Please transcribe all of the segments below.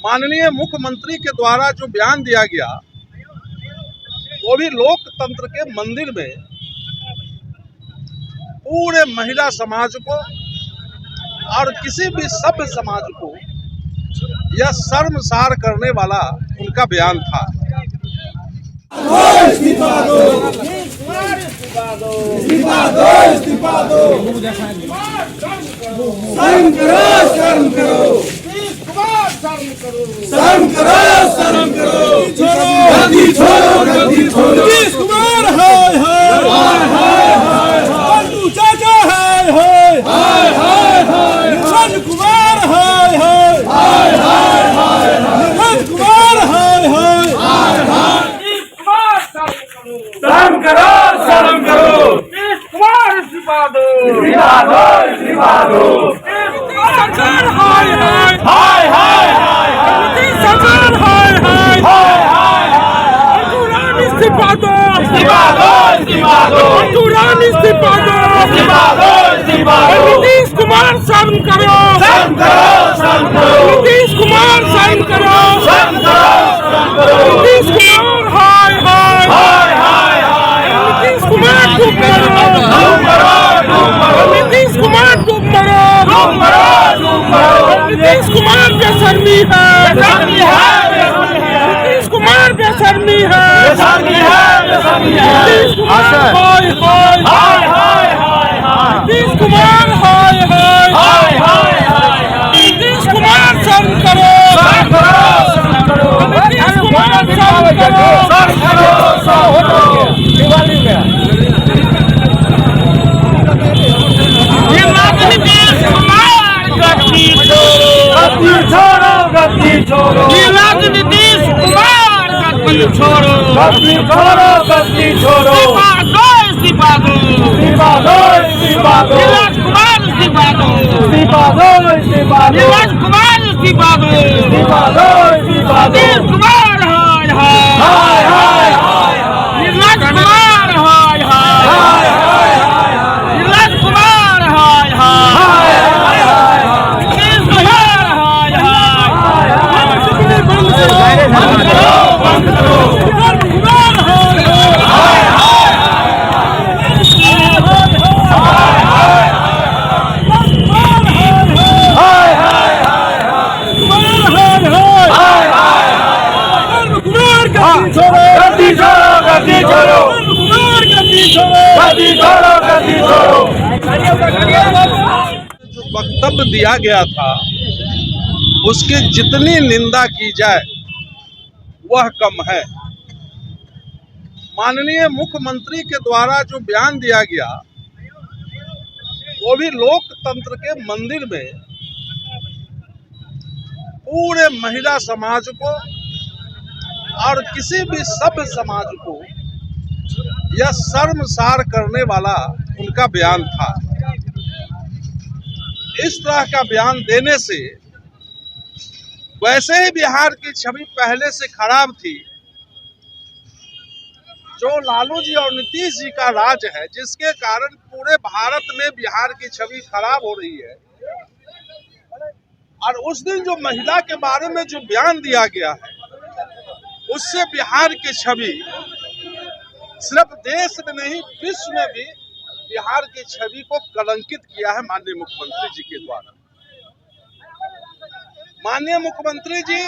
माननीय मुख्यमंत्री के द्वारा जो बयान दिया गया वो भी लोकतंत्र के मंदिर में पूरे महिला समाज को और किसी भी सभ्य समाज को यह शर्मसार करने वाला उनका बयान था। शर्म करो गद्दी छोड़ो नीतीश कुमार हाय हाय बंधु चाचा हाय निरंजन कुमार हाय निरंजन कुमार हाय शर्म करो नीतीश कुमार इस्तीफा दो सरकार हाय सरकार इस्तीफा दो नीतीश कुमार शर्म करो नीतीश कुमार शर्म करो नीतीश कुमार हाय नीतीश कुमार चुप करो नीतीश कुमार चुप करो नीतीश कुमार बेशर्मी है नीतीश कुमार बेशर्मी है नीतीश कुमार नीतीश कुमार नीतीश कुमार शर्म करो नीतीश कुमार शर्म करो गद्दी छोड़ो नीतीश कुमार गद्दी छोड़ो इस्तीफा दो नीरज कुमार इस्तीफा दो नीरज कुमार इस्तीफा दो नीतीश कुमार हाय नीरज कुमार नीरज कुमार जो वक्तव्य दिया गया था उसकी जितनी निंदा की जाए वह कम है। माननीय मुख्यमंत्री के द्वारा जो बयान दिया गया वो भी लोकतंत्र के मंदिर में पूरे महिला समाज को और किसी भी सभ्य समाज को यह शर्मसार करने वाला उनका बयान था। इस तरह का बयान देने से वैसे ही बिहार की छवि पहले से खराब थी। जो लालू जी और नीतीश जी का राज है जिसके कारण पूरे भारत में बिहार की छवि खराब हो रही है। और उस दिन जो महिला के बारे में जो बयान दिया गया है उससे बिहार की छवि सिर्फ देश में नहीं विश्व में भी बिहार की छवि को कलंकित किया है माननीय मुख्यमंत्री जी के द्वारा। माननीय मुख्यमंत्री जी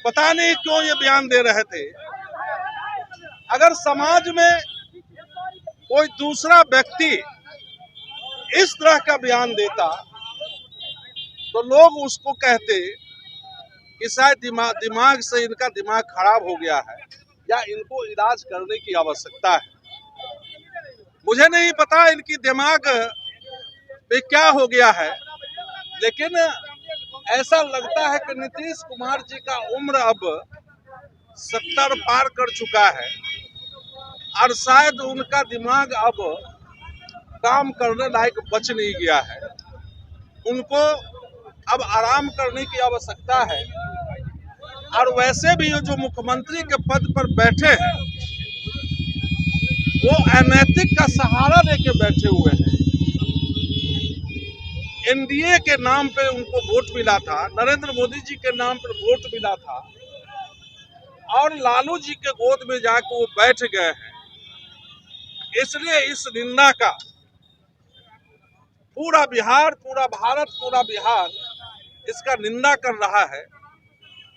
पता नहीं क्यों ये बयान दे रहे थे। अगर समाज में कोई दूसरा व्यक्ति इस तरह का बयान देता तो लोग उसको कहते कि शायद दिमाग से इनका दिमाग खराब हो गया है या इनको इलाज करने की आवश्यकता है। मुझे नहीं पता इनकी दिमाग पे क्या हो गया है, लेकिन ऐसा लगता है कि नीतीश कुमार जी का उम्र अब 70 पार कर चुका है और शायद उनका दिमाग अब काम करने लायक बच नहीं गया है। उनको अब आराम करने की आवश्यकता है। और वैसे भी जो मुख्यमंत्री के पद पर बैठे हैं वो अनैतिक का सहारा लेके बैठे हुए हैं। एनडीए के नाम पे उनको वोट मिला था, नरेंद्र मोदी जी के नाम पर वोट मिला था और लालू जी के गोद में जाकर वो बैठ गए हैं। इसलिए इस निंदा का पूरा बिहार, पूरा भारत, पूरा बिहार इसका निंदा कर रहा है।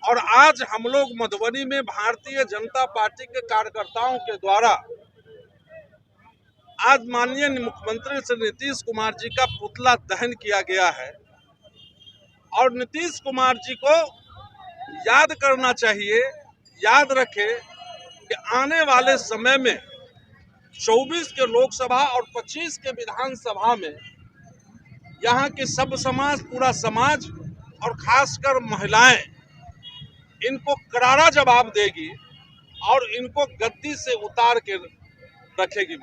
और आज हम लोग मधुबनी में भारतीय जनता पार्टी के कार्यकर्ताओं के द्वारा आज माननीय मुख्यमंत्री श्री नीतीश कुमार जी का पुतला दहन किया गया है। और नीतीश कुमार जी को याद करना चाहिए, याद रखे कि आने वाले समय में 24 के लोकसभा और 25 के विधानसभा में यहाँ के सब समाज, पूरा समाज और खासकर महिलाएं इनको करारा जवाब देगी और इनको गद्दी से उतार के रखेगी।